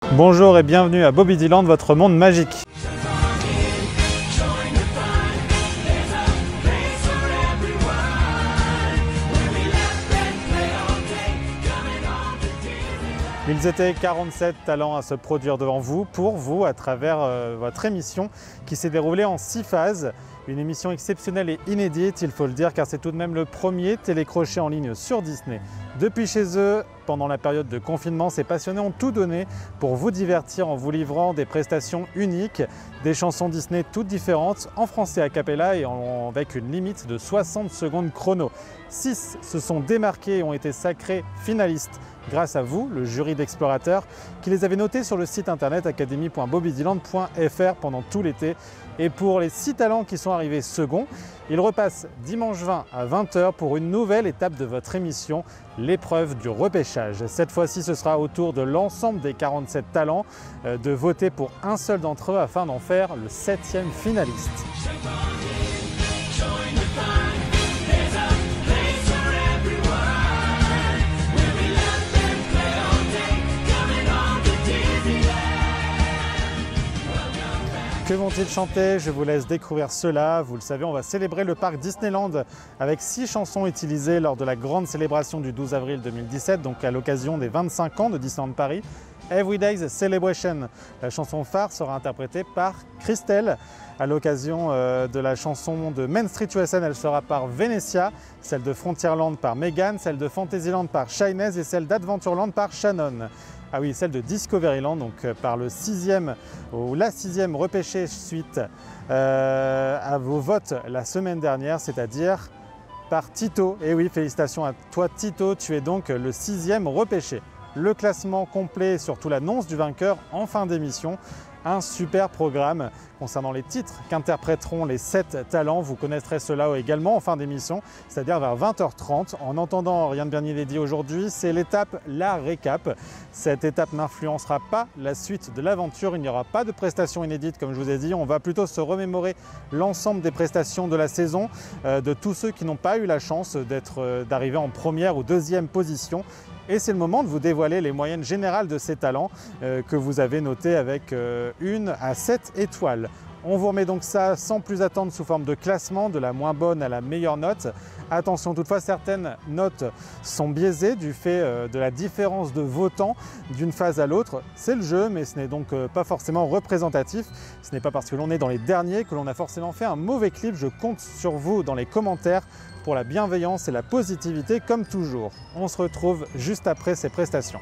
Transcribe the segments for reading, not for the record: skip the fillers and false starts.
Bonjour et bienvenue à Bobidyland, votre monde magique. Ils étaient 47 talents à se produire devant vous, pour vous, à travers votre émission qui s'est déroulée en 6 phases. Une émission exceptionnelle et inédite, il faut le dire, car c'est tout de même le premier télécrochet en ligne sur Disney. Depuis chez eux, pendant la période de confinement, ces passionnés ont tout donné pour vous divertir en vous livrant des prestations uniques, des chansons Disney toutes différentes, en français a cappella et avec une limite de 60 secondes chrono. 6 se sont démarqués et ont été sacrés finalistes grâce à vous, le jury d'explorateurs, qui les avez notés sur le site internet academy.bobidyland.fr pendant tout l'été. Et pour les 6 talents qui sont arrivés seconds, ils repassent dimanche 20 à 20 h pour une nouvelle étape de votre émission, l'épreuve du repêchage. Cette fois-ci, ce sera au tour de l'ensemble des 47 talents de voter pour un seul d'entre eux afin d'en faire le 7e finaliste. Que vont-ils chanter? Je vous laisse découvrir cela. Vous le savez, on va célébrer le parc Disneyland avec 6 chansons utilisées lors de la grande célébration du 12 avril 2017, donc à l'occasion des 25 ans de Disneyland Paris. Every Day's Celebration, la chanson phare, sera interprétée par Christelle. À l'occasion de la chanson de Main Street USA, elle sera par Venetia, celle de Frontierland par Megan, celle de Fantasyland par Shinez et celle d'Adventureland par Shannon. Ah oui, celle de Discoveryland, donc par le 6e ou la 6e repêchée suite à vos votes la semaine dernière, c'est-à-dire par Tito. Et oui, félicitations à toi Tito, tu es donc le 6e repêché. Le classement complet et surtout l'annonce du vainqueur en fin d'émission. Un super programme concernant les titres qu'interpréteront les 7 talents. Vous connaîtrez cela également en fin d'émission, c'est-à-dire vers 20 h 30. En entendant rien de bien inédit aujourd'hui, c'est l'étape la récap. Cette étape n'influencera pas la suite de l'aventure. Il n'y aura pas de prestations inédites comme je vous ai dit. On va plutôt se remémorer l'ensemble des prestations de la saison, de tous ceux qui n'ont pas eu la chance d'arriver en première ou deuxième position. Et c'est le moment de vous dévoiler les moyennes générales de ces talents que vous avez notés avec 1 à 7 étoiles. On vous remet donc ça sans plus attendre sous forme de classement, de la moins bonne à la meilleure note. Attention toutefois, certaines notes sont biaisées du fait de la différence de votants d'une phase à l'autre. C'est le jeu, mais ce n'est donc pas forcément représentatif. Ce n'est pas parce que l'on est dans les derniers que l'on a forcément fait un mauvais clip. Je compte sur vous dans les commentaires pour la bienveillance et la positivité comme toujours. On se retrouve juste après ces prestations.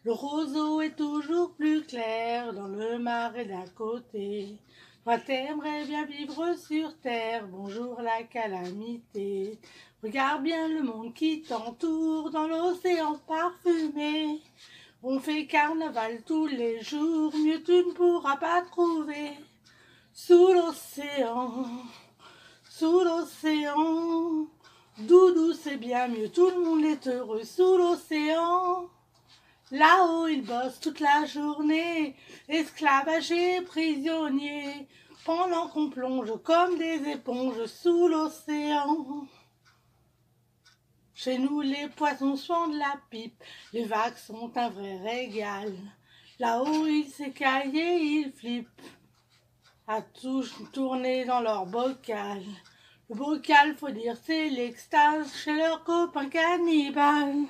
Le roseau est toujours plus clair dans le marais d'à côté. Toi t'aimerais bien vivre sur terre, bonjour la calamité. Regarde bien le monde qui t'entoure dans l'océan parfumé. On fait carnaval tous les jours, mieux tu ne pourras pas trouver. Sous l'océan, doudou c'est bien mieux, tout le monde est heureux sous l'océan. Là-haut ils bossent toute la journée, esclavagés, prisonniers, pendant qu'on plonge comme des éponges sous l'océan. Chez nous les poissons sont de la pipe, les vagues sont un vrai régal. Là-haut ils s'écaillent et ils flippent, à tout tourner dans leur bocal. Le bocal, faut dire, c'est l'extase chez leurs copains cannibales.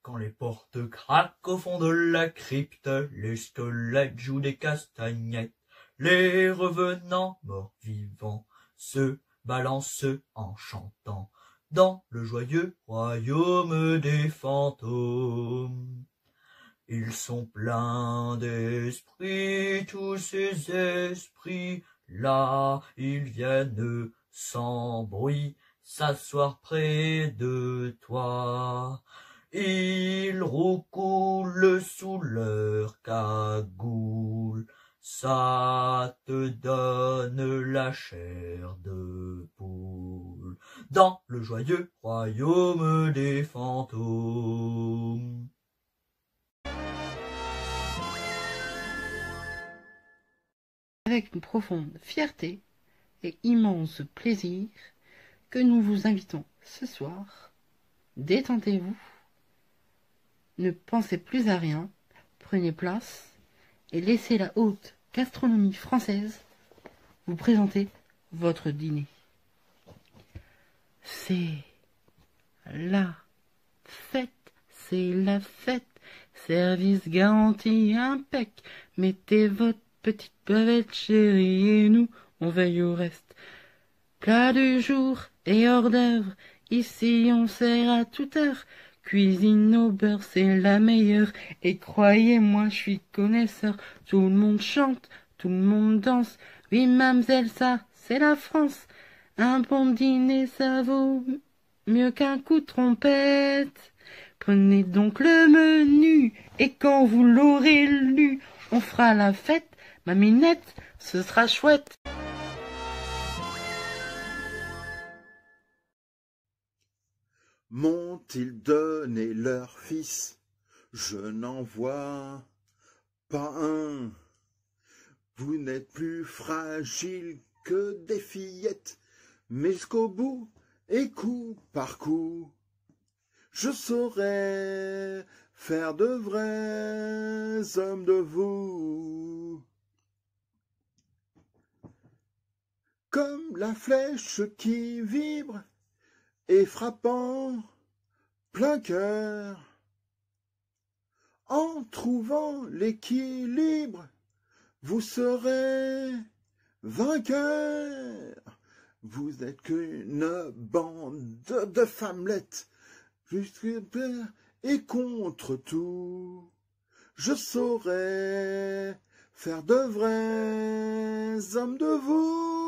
Quand les portes craquent au fond de la crypte, les squelettes jouent des castagnettes. Les revenants morts vivants se balancent en chantant dans le joyeux royaume des fantômes. Ils sont pleins d'esprits, tous ces esprits-là, ils viennent sans bruit s'asseoir près de toi. Ils roucoulent sous leur cagoule, ça te donne la chair de poule, dans le joyeux royaume des fantômes. avec une profonde fierté et immense plaisir que nous vous invitons ce soir. Détendez-vous, ne pensez plus à rien, prenez place et laissez la haute gastronomie française vous présenter votre dîner. C'est la fête, c'est la fête, service garanti impec. Mettez votre petite bavette chérie et nous, on veille au reste. Plat du jour et hors d'œuvre, ici on sert à toute heure. Cuisine au beurre, c'est la meilleure. Et croyez-moi, je suis connaisseur. Tout le monde chante, tout le monde danse. Oui, mademoiselle, ça, c'est la France. Un bon dîner, ça vaut mieux qu'un coup de trompette. Prenez donc le menu, et quand vous l'aurez lu, on fera la fête, ma minette, ce sera chouette. M'ont-ils donné leur fils? Je n'en vois pas un. Vous n'êtes plus fragile que des fillettes, mais jusqu'au bout, et coup par coup, je saurais faire de vrais hommes de vous. Comme la flèche qui vibre et frappant plein cœur, en trouvant l'équilibre, vous serez vainqueur. Vous n'êtes qu'une bande de femmelettes, jusque et contre tout. Je saurais faire de vrais hommes de vous.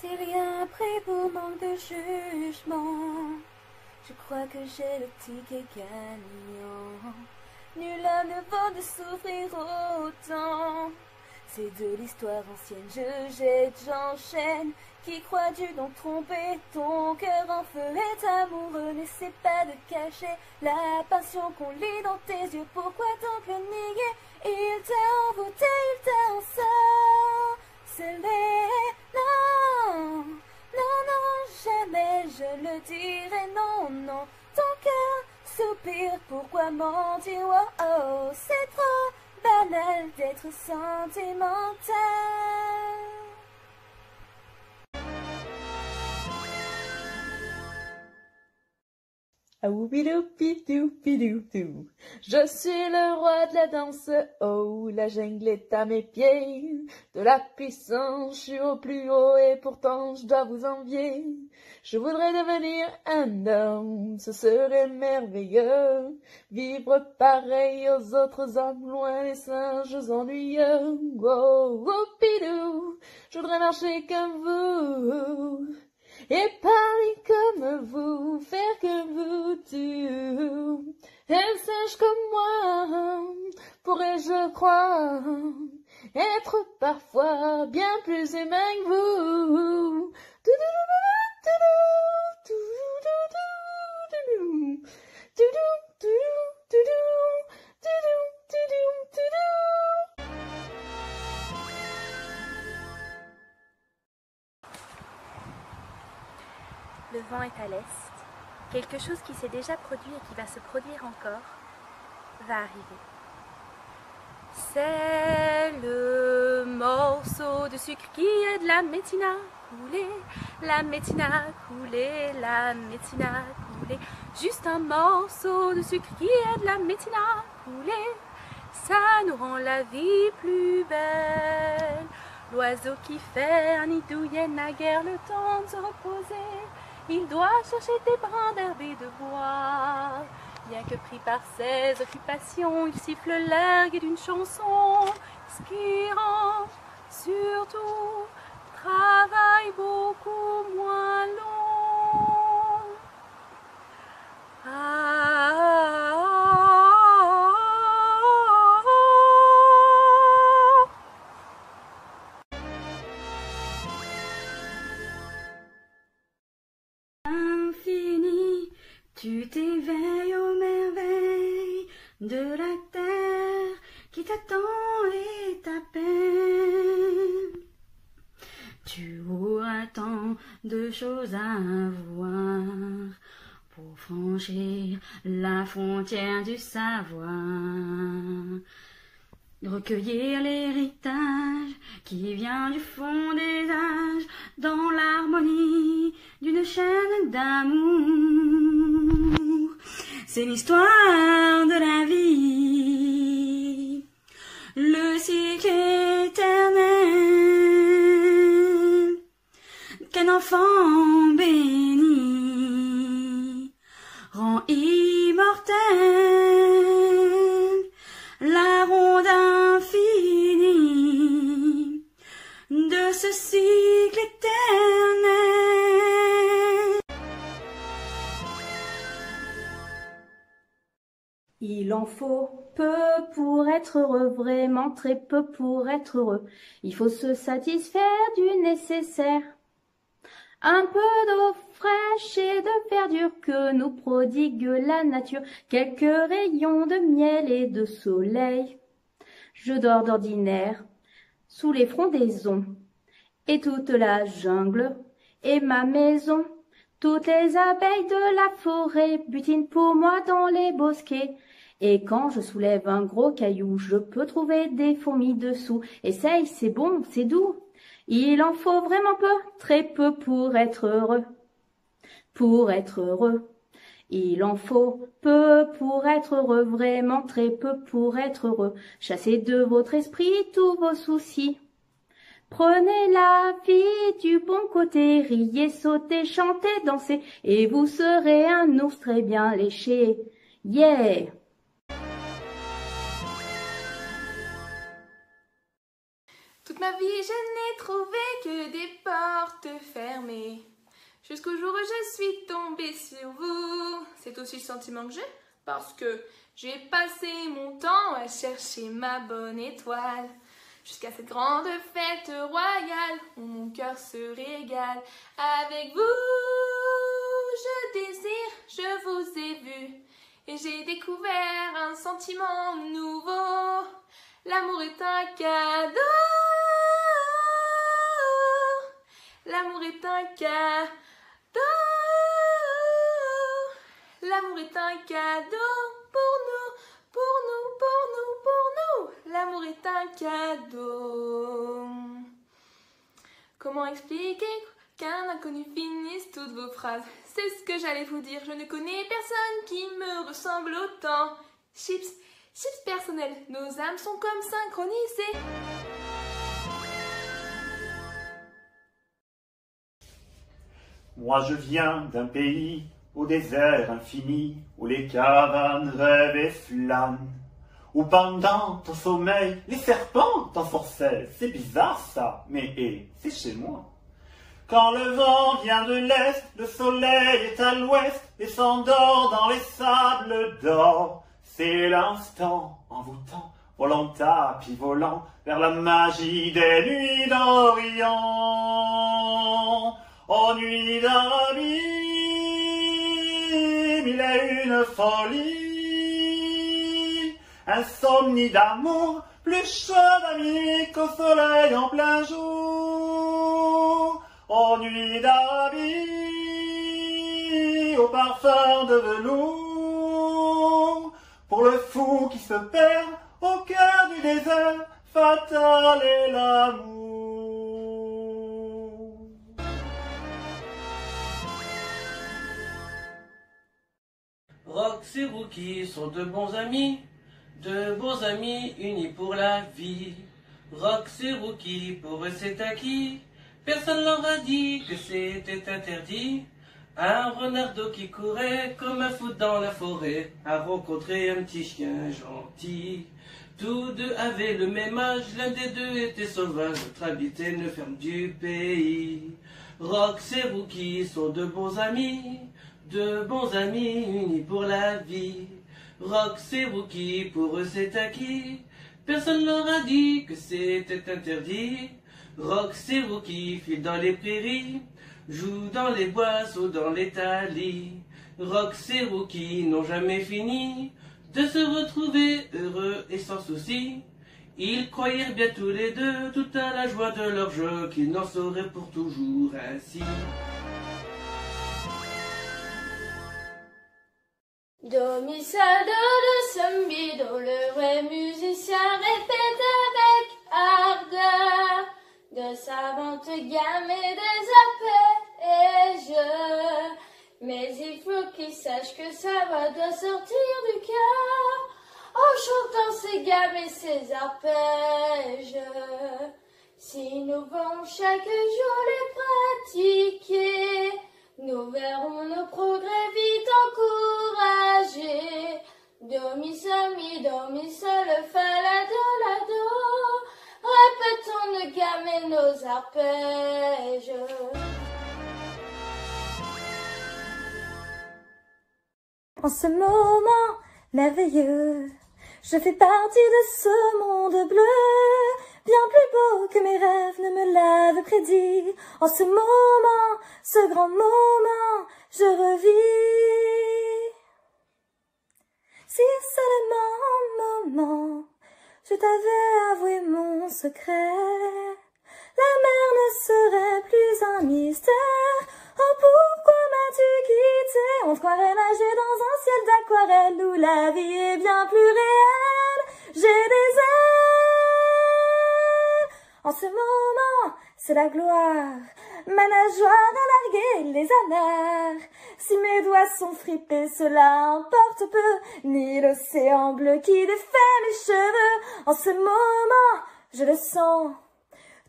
C'est rien pris pour manque de jugement. Je crois que j'ai le ticket gagnant. Nul homme ne vaut de souffrir autant. C'est de l'histoire ancienne, je jette, j'enchaîne. Qui crois-tu donc tromper? Ton cœur en feu est amoureux. N'essaie pas de cacher la passion qu'on lit dans tes yeux. Pourquoi donc le nier? Il t'a envoûté, il t'a ensorcelé. Non, non, non, jamais je le dirai. Non, non, ton cœur soupire. Pourquoi mentir? Oh, oh, c'est trop banal d'être sentimental. Aoubidoupidoupidoupidou. Je suis le roi de la danse, oh, la jungle est à mes pieds. De la puissance, je suis au plus haut et pourtant je dois vous envier. Je voudrais devenir un homme, ce serait merveilleux. Vivre pareil aux autres hommes, loin des singes ennuyeux. Oh, oh, pidou, je voudrais marcher comme vous. Et parler comme vous, faire comme vous tout. Un singe comme moi, pourrais je croire, être parfois bien plus humain que vous. Le vent est à l'est. Quelque chose qui s'est déjà produit et qui va se produire encore va arriver. C'est le morceau de sucre qui est de la métina coulée, la métina coulée, la métina coulée. Juste un morceau de sucre qui est de la métina coulée, ça nous rend la vie plus belle. L'oiseau qui fait un nid d'où il n'a guère le temps de se reposer. Il doit chercher des brins d'herbe et de bois. Bien que pris par ses occupations, il siffle l'air gai d'une chanson. Ce qui rend surtout travail beaucoup moins long. Infini, Tu t'éveilles aux merveilles de la terre qui t'attend et t'appelle. Tu auras tant de choses à voir pour franchir la frontière du savoir. Recueillir l'héritage qui vient du fond des âges dans l'harmonie d'une chaîne d'amour. C'est l'histoire de la vie, le cycle éternel qu'un enfant béni rend immortel. La ronde infinie de ce cycle éternel. Il en faut peu pour être heureux, vraiment très peu pour être heureux. Il faut se satisfaire du nécessaire. Un peu d'eau fraîche et de verdure que nous prodigue la nature, quelques rayons de miel et de soleil. Je dors d'ordinaire sous les frondaisons, et toute la jungle est ma maison. Toutes les abeilles de la forêt butinent pour moi dans les bosquets. Et quand je soulève un gros caillou, je peux trouver des fourmis dessous. Essaye, c'est bon, c'est doux. Il en faut vraiment peu, très peu pour être heureux. Pour être heureux. Il en faut peu pour être heureux, vraiment très peu pour être heureux. Chassez de votre esprit tous vos soucis. Prenez la vie du bon côté, riez, sautez, chantez, dansez, et vous serez un ours très bien léché. Yeah! Toute ma vie, je n'ai trouvé que des portes fermées. Jusqu'au jour où je suis tombée sur vous. C'est aussi le sentiment que j'ai, parce que j'ai passé mon temps à chercher ma bonne étoile. Jusqu'à cette grande fête royale où mon cœur se régale. Avec vous, je désire, je vous ai vu. Et j'ai découvert un sentiment nouveau. L'amour est un cadeau. L'amour est un cadeau. L'amour est un cadeau pour nous, pour nous, pour nous, pour nous. L'amour est un cadeau. Comment expliquer qu'un inconnu finisse toutes vos phrases? C'est ce que j'allais vous dire. Je ne connais personne qui me ressemble autant. Chips personnels, nos âmes sont comme synchronisées. Moi je viens d'un pays au désert infini, où les caravanes rêvent et flânent, où pendant ton sommeil, les serpents t'ensorcellent. C'est bizarre ça, mais c'est chez moi. Quand le vent vient de l'est, le soleil est à l'ouest et s'endort dans les sables d'or. C'est l'instant envoûtant, volant tapis volant vers la magie des nuits d'Orient. En nuit d'abîme, il est une folie, insomnie d'amour, plus chaud d'amis qu'au soleil en plein jour. En nuit d'habit, au parfum de velours, pour le fou qui se perd au cœur du désert, fatal est l'amour. Rox et Rookie sont de bons amis unis pour la vie. Rox et Rookie, pour eux c'est acquis. Personne leur a dit que c'était interdit. Un renardeau qui courait comme un fou dans la forêt a rencontré un petit chien gentil. Tous deux avaient le même âge, l'un des deux était sauvage, l'autre habitait une ferme du pays. Rox et Rookie sont de bons amis unis pour la vie. Rox et Rookie, pour eux c'est acquis. Personne leur a dit que c'était interdit. Rox et Rookie filent dans les prairies, jouent dans les bois, sautent dans les talis. Rox et Rookie n'ont jamais fini de se retrouver heureux et sans souci. Ils croyirent bien tous les deux, toute à la joie de leur jeu, qu'ils n'en seraient pour toujours ainsi. Do, mi, sol, do, sol, mi, do, le vrai musicien répète avec ardeur de savantes gammes et des arpèges. Mais il faut qu'il sache que sa voix doit sortir du cœur en chantant ses gammes et ses arpèges. Si nous vont chaque jour les pratiquer, nous verrons nos progrès vite encouragés. Do, mi, sol, fa, la, do. Répétons nos gammes et nos arpèges. En ce moment merveilleux, je fais partie de ce monde bleu, bien plus beau que mes rêves ne me l'avaient prédit. En ce moment, ce grand moment, je revis. Si seulement un moment, je t'avais avoué mon secret, la mer ne serait plus un mystère. Oh, pourquoi m'as-tu quitté? On se croirait nager dans un ciel d'aquarelle où la vie est bien plus réelle. J'ai des ailes. En ce moment, c'est la gloire. Ma nageoire a largué les anards. Si mes doigts sont fripés, cela importe peu. Ni l'océan bleu qui défait mes cheveux. En ce moment, je le sens.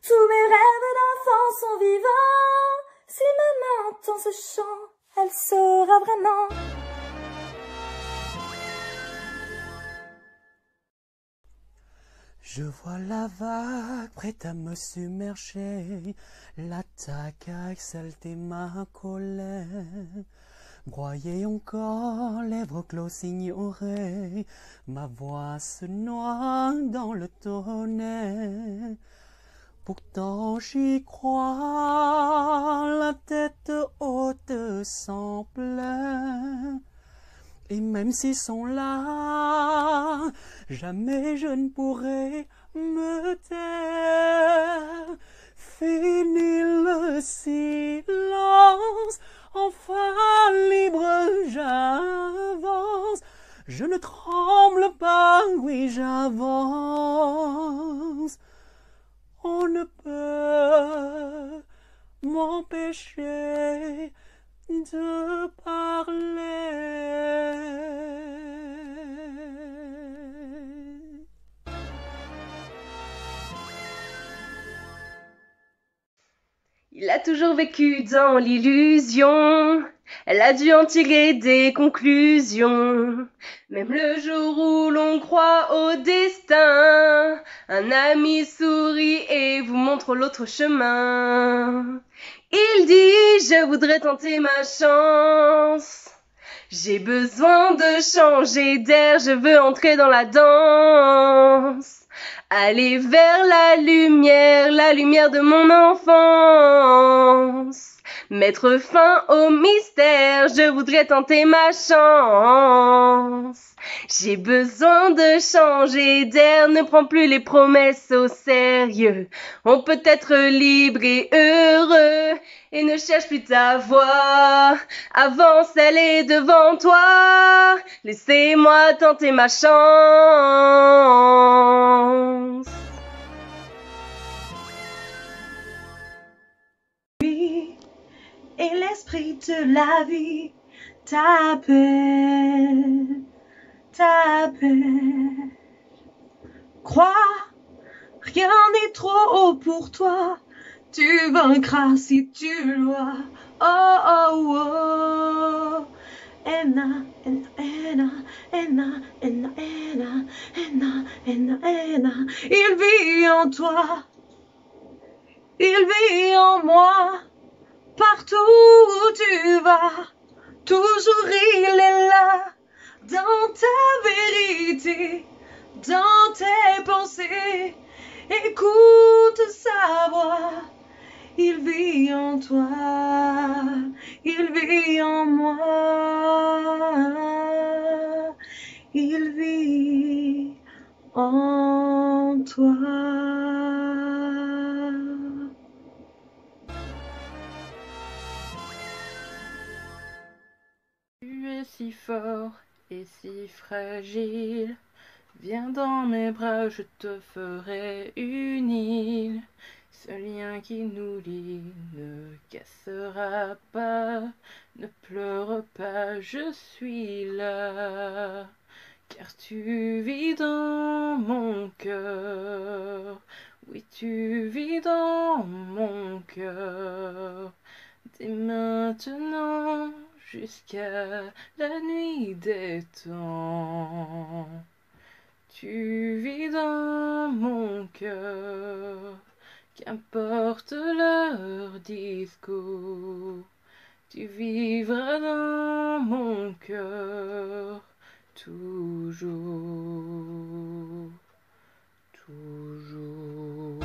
Tous mes rêves d'enfant sont vivants. Si maman entend ce chant, elle saura vraiment. Je vois la vague prête à me submerger, l'attaque a exalté ma colère. Broyée encore, lèvres closes ignorées, ma voix se noie dans le tonnerre. Pourtant j'y crois, la tête haute sans pleurs. Et même s'ils sont là, jamais je ne pourrai me taire. Fini le silence, enfin libre j'avance. Je ne tremble pas, oui j'avance. On ne peut m'empêcher de parler. Il a toujours vécu dans l'illusion, elle a dû en tirer des conclusions. Même le jour où l'on croit au destin, un ami sourit et vous montre l'autre chemin. Il dit, je voudrais tenter ma chance. J'ai besoin de changer d'air, je veux entrer dans la danse. Aller vers la lumière de mon enfance. Mettre fin au mystère, je voudrais tenter ma chance. J'ai besoin de changer d'air, ne prends plus les promesses au sérieux. On peut être libre et heureux, et ne cherche plus ta voix. Avance, elle est devant toi, laissez-moi tenter ma chance. Oui, et l'esprit de la vie t'appelle. Crois, rien n'est trop haut pour toi, tu vaincras si tu le vois. Oh oh oh, Enna, Enna, Enna, Enna, Enna, Enna, Enna, Enna, Enna. Il vit en toi, il vit en moi, partout où tu vas, toujours il est là. Dans ta vérité, dans tes pensées, écoute sa voix. Il vit en toi, il vit en moi. il vit en toi. Tu es si fort et si fragile, viens dans mes bras, je te ferai une île. Ce lien qui nous lie ne cassera pas, ne pleure pas, je suis là. Car tu vis dans mon cœur, oui tu vis dans mon cœur, dès maintenant jusqu'à la nuit des temps. Tu vis dans mon cœur, qu'importe leur discours, tu vivras dans mon cœur. Toujours, toujours.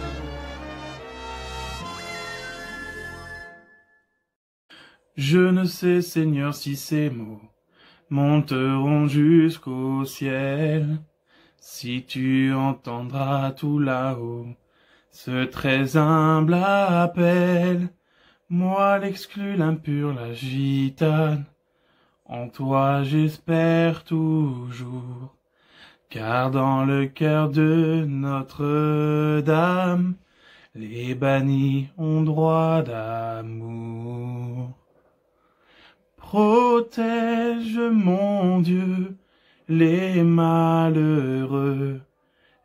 Je ne sais, Seigneur, si ces mots monteront jusqu'au ciel, si tu entendras tout là-haut ce très humble appel. Moi l'exclu, l'impur, la gitane, en toi j'espère toujours, car dans le cœur de Notre-Dame, les bannis ont droit d'amour. Protège, mon Dieu, les malheureux,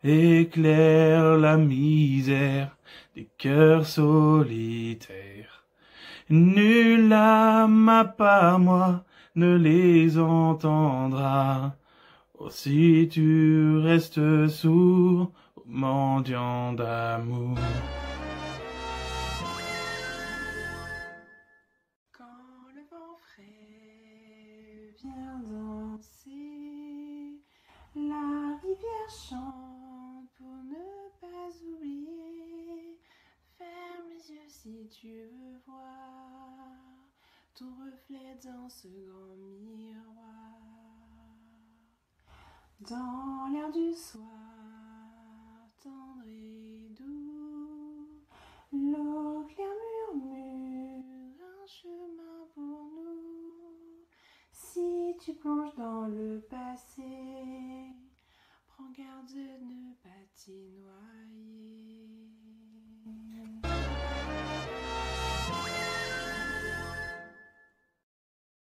éclaire la misère des cœurs solitaires. Nulle âme à part moi ne les entendra, aussi tu restes sourd aux mendiants d'amour. Quand le vent frais vient danser, la rivière chante pour ne pas oublier. Ferme les yeux si tu veux voir ton reflet dans ce grand miroir. Dans l'air du soir, tendre et doux, l'eau claire murmure un chemin pour nous. Si tu plonges dans le passé, prends garde de ne pas t'y noyer.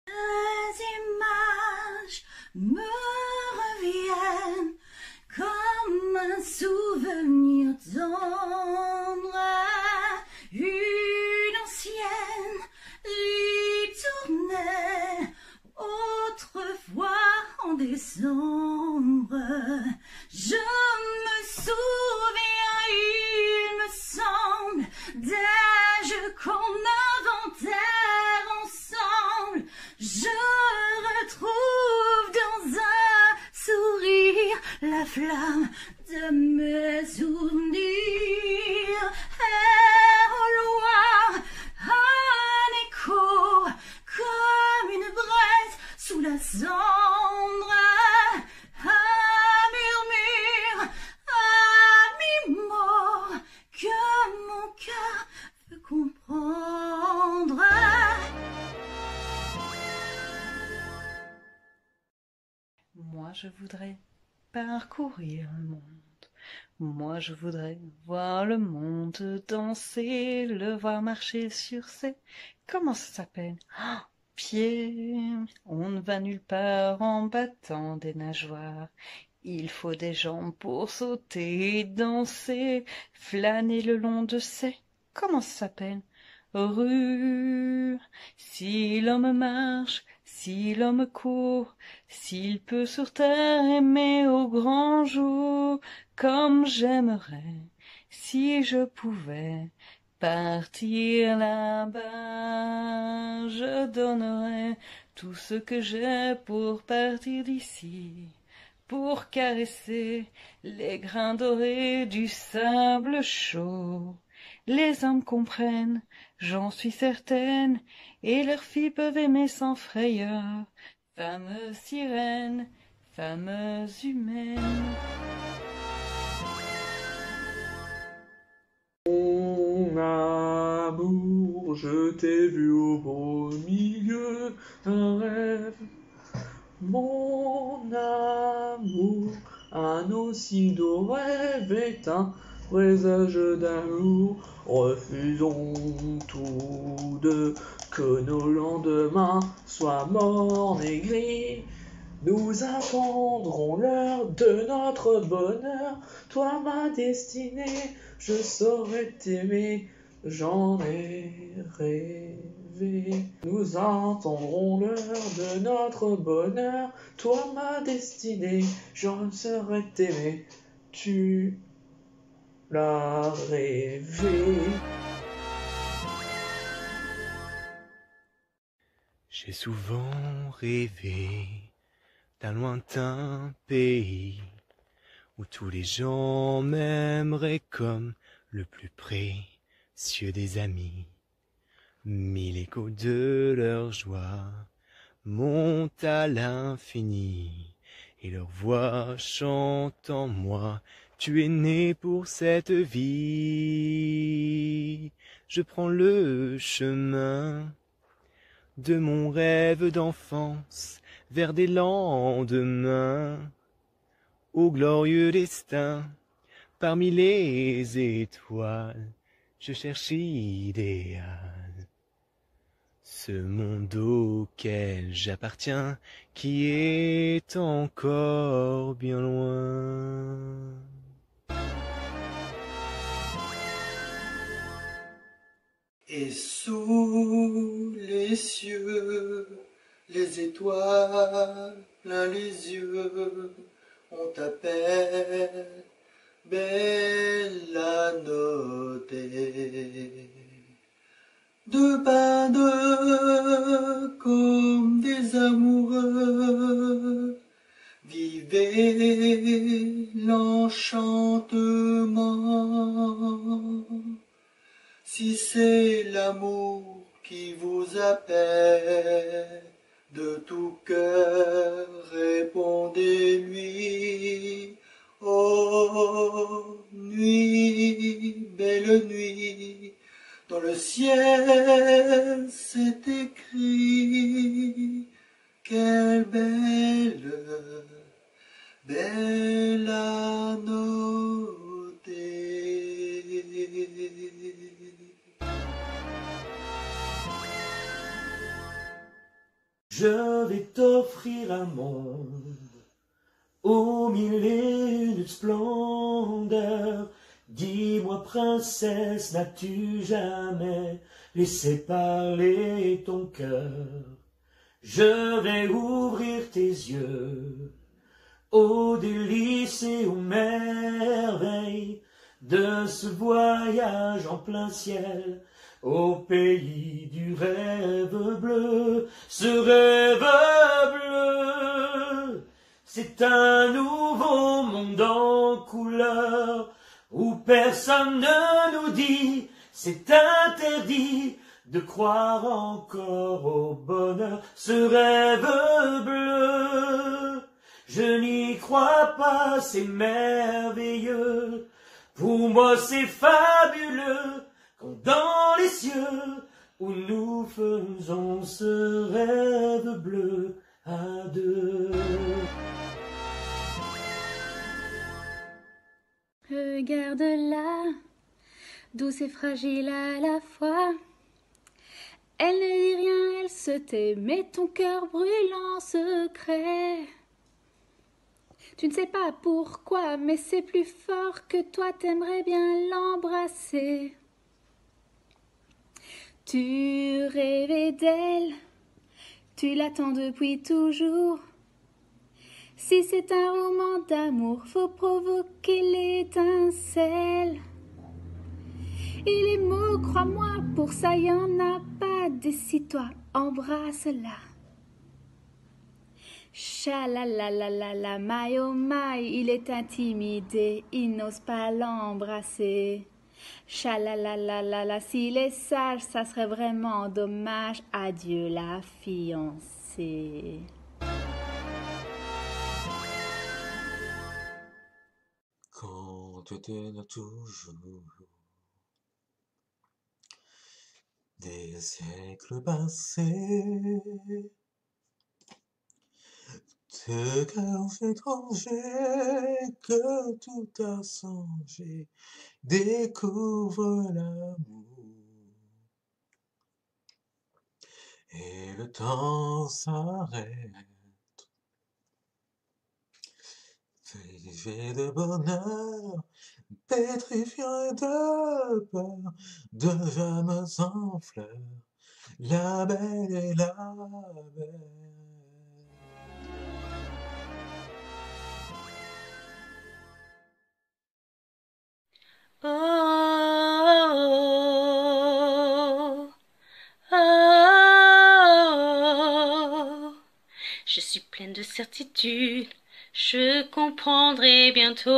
Les images me reviennent comme un souvenir tendre, une ancienne ritournelle, autrefois en décembre. Je me souviens, il me semble, d'âge qu'on inventaire ensemble. Je retrouve dans un sourire la flamme de mes souvenirs. Et au loin, un écho comme une braise sous la cendre. Un murmure à mi-mot que mon cœur veut comprendre. Moi je voudrais parcourir le monde. Moi je voudrais voir le monde danser, le voir marcher sur ses... Comment ça s'appelle? Pieds. On ne va nulle part en battant des nageoires. Il faut des jambes pour sauter et danser, flâner le long de ces... Comment ça s'appelle? Rues. Si l'homme marche, si l'homme court, s'il peut sur terre aimer au grand jour, comme j'aimerais, si je pouvais partir là-bas, je donnerais tout ce que j'ai pour partir d'ici, pour caresser les grains dorés du sable chaud. Les hommes comprennent, j'en suis certaine, et leurs filles peuvent aimer sans frayeur. Femme sirène, femmes humaines. Mon amour, je t'ai vu au beau milieu d'un rêve. Mon amour, un aussi doux rêve est un présage d'amour. Refusons tous deux que nos lendemains soient mornes et gris. Nous attendrons l'heure de notre bonheur. Toi, ma destinée, je saurais t'aimer, j'en ai rêvé. Nous attendrons l'heure de notre bonheur. Toi, ma destinée, j'en saurais t'aimer, tu l'as rêvé. J'ai souvent rêvé d'un lointain pays où tous les gens m'aimeraient comme le plus précieux des amis. Mille échos de leur joie montent à l'infini et leur voix chante en moi. Tu es né pour cette vie. Je prends le chemin de mon rêve d'enfance vers des lendemains au glorieux destin. Parmi les étoiles, je cherche l'idéal. Ce monde auquel j'appartiens, qui est encore bien loin. Et sous les cieux, les étoiles plein les yeux, on t'appelle Bella Notte. Deux bandes comme des amoureux, vivez l'enchantement. Si c'est l'amour qui vous appelle, de tout cœur répondez-lui. Oh, nuit, belle nuit, dans le ciel c'est écrit, quelle belle, bella notte. Je vais t'offrir un monde aux mille et une splendeurs. Dis-moi, princesse, n'as-tu jamais laissé parler ton cœur? Je vais ouvrir tes yeux aux délices et aux merveilles de ce voyage en plein ciel, au pays du rêve bleu. Ce rêve bleu, c'est un nouveau monde en couleur, où personne ne nous dit c'est interdit de croire encore au bonheur. Ce rêve bleu, je n'y crois pas, c'est merveilleux. Pour moi c'est fabuleux, comme dans les cieux, où nous faisons ce rêve bleu à deux. Regarde-la, douce et fragile à la fois. Elle ne dit rien, elle se tait, mais ton cœur brûle en secret. Tu ne sais pas pourquoi, mais c'est plus fort que toi, t'aimerais bien l'embrasser. Tu rêvais d'elle, tu l'attends depuis toujours. Si c'est un roman d'amour, faut provoquer l'étincelle. Et les mots, crois-moi, pour ça y en a pas. Décide-toi, embrasse-la. Chalalalala, my oh my, il est intimidé, il n'ose pas l'embrasser. Chalalalala, s'il est sage, ça serait vraiment dommage. Adieu la fiancée. de toujours. Des siècles passés, de cœurs étrangers que tout a changé, découvre l'amour. Et le temps s'arrête. Privé de bonheur, pétrifié de peur, deux âmes en fleurs, la belle et la belle. Oh, oh, je suis pleine de certitude, je comprendrai bientôt.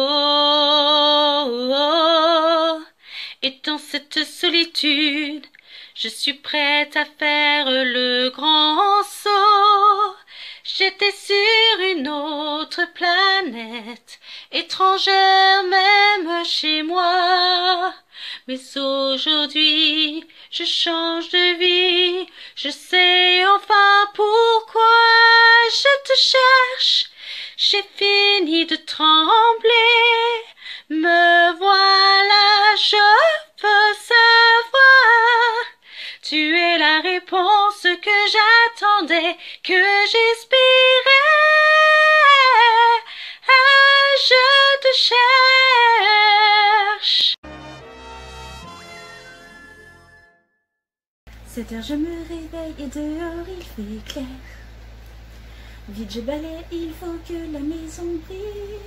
Et dans cette solitude, je suis prête à faire le grand saut. J'étais sur une autre planète, étrangère même chez moi. Mais aujourd'hui, je change de vie, je sais enfin pourquoi je te cherche. J'ai fini de trembler, me voilà, je veux savoir. Tu es la réponse que j'attendais, que j'espérais. Ah, je te cherche. 7 heures, je me réveille et dehors il fait clair. Vite je balaye, il faut que la maison brille.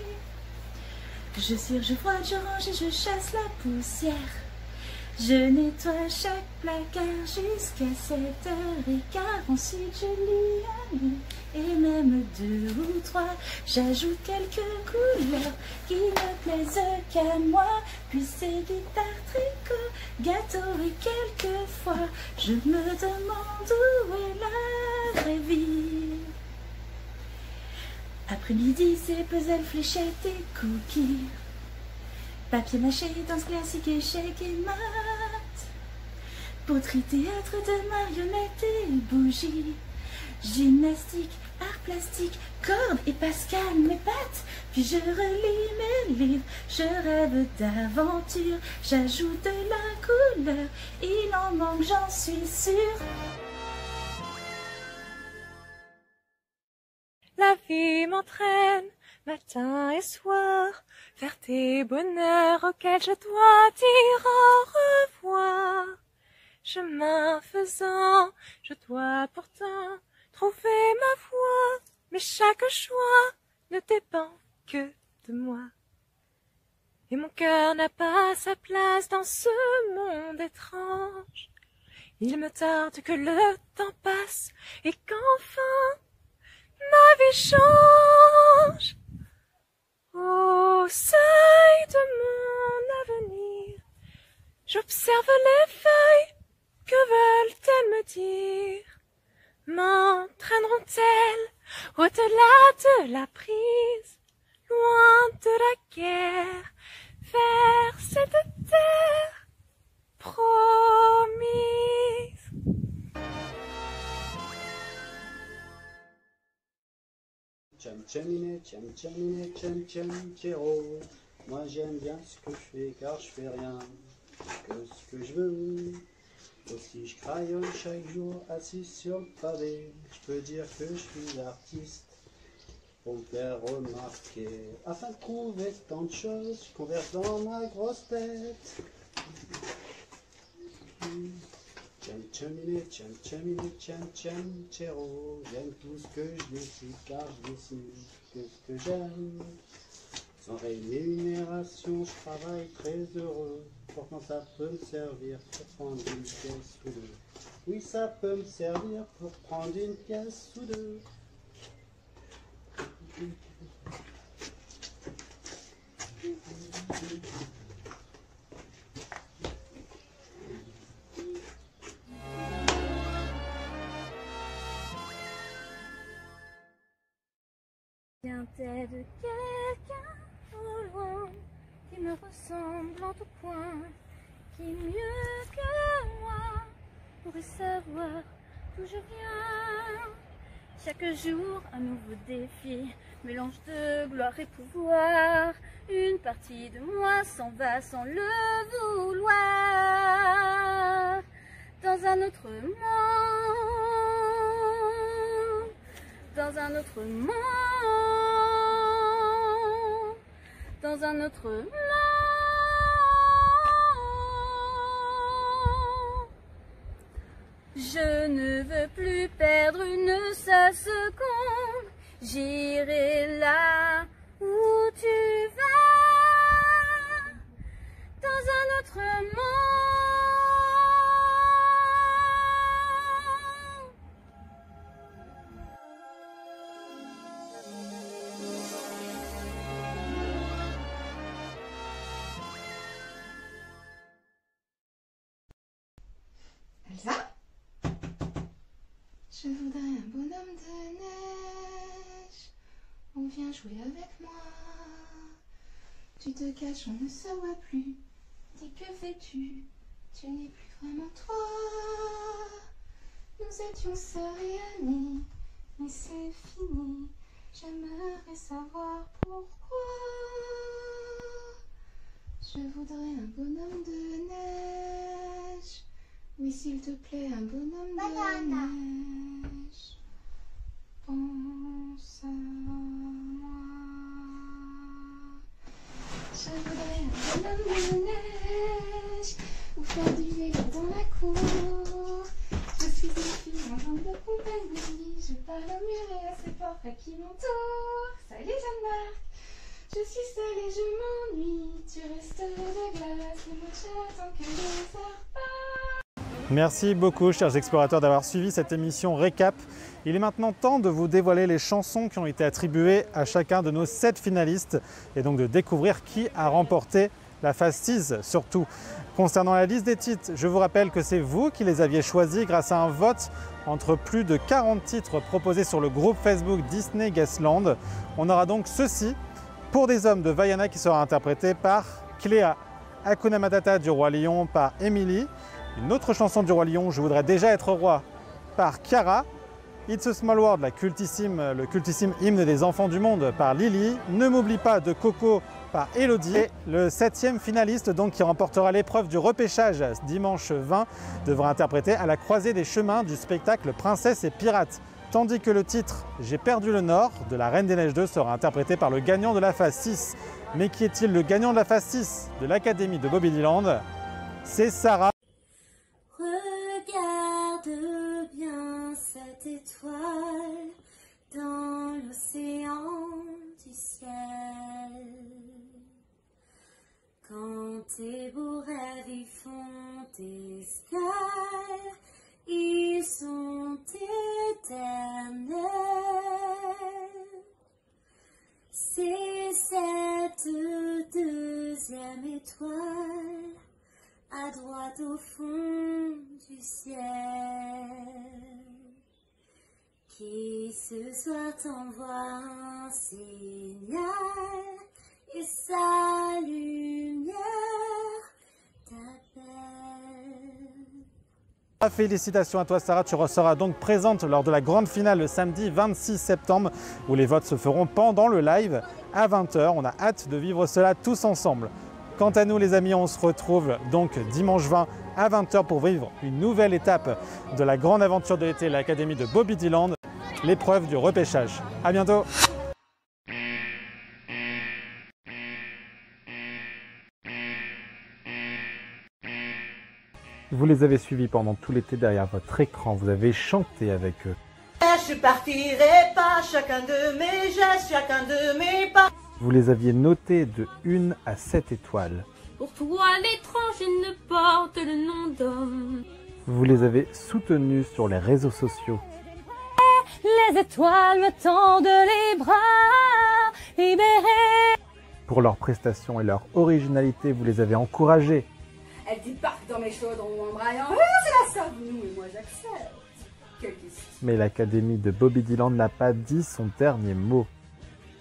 Je cire, je froide, je range et je chasse la poussière. Je nettoie chaque placard jusqu'à 7h15. Ensuite je lis un livre et même 2 ou 3. J'ajoute quelques couleurs qui ne plaisent qu'à moi. Puis c'est guitare, tricot, gâteau et quelquefois je me demande où est la vraie vie. Après-midi c'est puzzle, fléchettes et cookies. Papier mâché, danse classique, échecs et maths. Poterie, théâtre de marionnettes et bougies. Gymnastique, art plastique, cordes et Pascal, mes pattes. Puis je relis mes livres, je rêve d'aventure. J'ajoute de la couleur, il en manque, j'en suis sûre. La vie m'entraîne matin et soir vers tes bonheurs auxquels je dois dire au revoir. Chemin faisant, je dois pourtant trouver ma voie, mais chaque choix ne dépend que de moi. Et mon cœur n'a pas sa place dans ce monde étrange. Il me tarde que le temps passe et qu'enfin ma vie change. Au seuil de mon avenir, j'observe les feuilles, que veulent-elles me dire? M'entraîneront-elles au-delà de la prise, loin de la guerre, vers cette terre promise? Tcham tchaminé, tcham tchero. Moi j'aime bien ce que je fais car je fais rien que ce que je veux. Aussi je crayonne chaque jour assis sur le pavé. Je peux dire que je suis artiste pour me faire remarquer. Afin de trouver tant de choses, je converse dans ma grosse tête. Tcham tchaminé, tcham tchero. J'aime tout ce que je dessine car je dessine que ce que j'aime. Sans rémunération, je travaille très heureux. Pourtant ça peut me servir pour prendre une pièce ou deux. Oui, ça peut me servir pour prendre une pièce ou deux. Vient-elle de quelqu'un au loin qui me ressemble en tout point, qui mieux que moi pourrait savoir d'où je viens. Chaque jour un nouveau défi, mélange de gloire et pouvoir. Une partie de moi s'en va sans le vouloir. Dans un autre monde, dans un autre monde, dans un autre monde. Je ne veux plus perdre une seule seconde. J'irai là où tu vas, dans un autre monde. Elsa? Je voudrais un bonhomme de neige. On vient jouer avec moi. Tu te caches, on ne se voit plus. Dis que fais-tu? Tu n'es plus vraiment toi. Nous étions sœurs et amis, mais c'est fini. J'aimerais savoir pourquoi. Je voudrais un bonhomme de neige. Oui, s'il te plaît, un bonhomme de neige. Pense à moi. Je voudrais un bonhomme de neige. Ou faire du vélo dans la cour. Je suis une fille en jambe de compagnie. Je parle au mur et à ses portraits qui m'entourent. Salut Jeanne-Marc. Je suis seule et je m'ennuie. Tu restes de glace. Et moi j'attends que les heures passent. Merci beaucoup, chers explorateurs, d'avoir suivi cette émission récap. Il est maintenant temps de vous dévoiler les chansons qui ont été attribuées à chacun de nos 7 finalistes et donc de découvrir qui a remporté la phase 6 surtout. Concernant la liste des titres, je vous rappelle que c'est vous qui les aviez choisis grâce à un vote entre plus de 40 titres proposés sur le groupe Facebook Disney Guestland. On aura donc ceci pour des hommes de Vaiana qui sera interprété par Cléa, Hakuna Matata du Roi Lion par Emily, une autre chanson du Roi Lion, Je voudrais déjà être roi, par Chiara, It's a Small World, le cultissime hymne des enfants du monde par Lily, Ne m'oublie pas de Coco par Elodie. Et le 7e finaliste donc, qui remportera l'épreuve du repêchage dimanche 20 devra interpréter À la croisée des chemins du spectacle Princesse et Pirates. Tandis que le titre J'ai perdu le Nord de la Reine des Neiges 2 sera interprété par le gagnant de la phase 6. Mais qui est-il le gagnant de la phase 6 de l'Académie de Bobilyland? C'est Sarah. Regarde bien cette étoile dans l'océan du ciel. Quand tes beaux rêves y font escale, ils sont éternels. C'est cette deuxième étoile à droite au fond du ciel, qui ce soir t'envoie un signal et sa lumière t'appelle. Félicitations à toi Sarah, tu seras donc présente lors de la grande finale le samedi 26 septembre où les votes se feront pendant le live à 20 h. On a hâte de vivre cela tous ensemble. Quant à nous les amis, on se retrouve donc dimanche 20 à 20 h pour vivre une nouvelle étape de la grande aventure de l'été, l'Académie de Bobilyland, l'épreuve du repêchage. À bientôt. Vous les avez suivis pendant tout l'été derrière votre écran, vous avez chanté avec eux. Je partirai pas, chacun de mes gestes, chacun de mes pas. Vous les aviez notés de 1 à 7 étoiles. Pour toi, l'étranger ne porte le nom d'homme. Vous les avez soutenus sur les réseaux sociaux. Les étoiles me tendent les bras, libérés. Pour leurs prestations et leur originalité, vous les avez encouragés. Elle débarque dans mes chaudrons en braillant. C'est la Savnou et moi j'accepte. Quelle question. Mais l'Académie de Bobilyland n'a pas dit son dernier mot.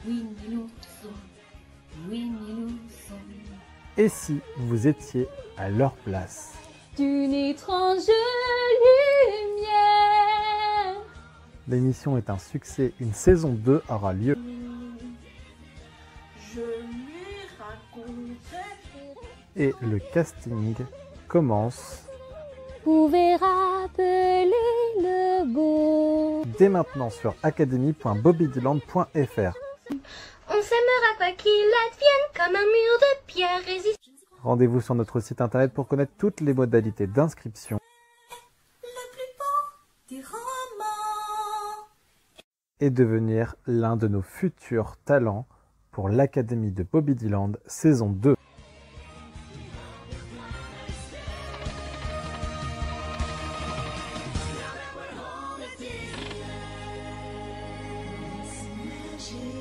Oui, nous sommes. Oui, nous sommes. Et si vous étiez à leur place? D'une étrange lumière. L'émission est un succès, une saison 2 aura lieu. Je lui raconterai. Et le casting commence Vous pouvez rappeler le beau. dès maintenant sur academy.bobbydyland.fr. On s'aimera quoi qu'il advienne, comme un mur de pierre résiste. Rendez-vous sur notre site internet pour connaître toutes les modalités d'inscription Des romans. et devenir l'un de nos futurs talents pour l'Académie de Bobbydyland saison 2. J'ai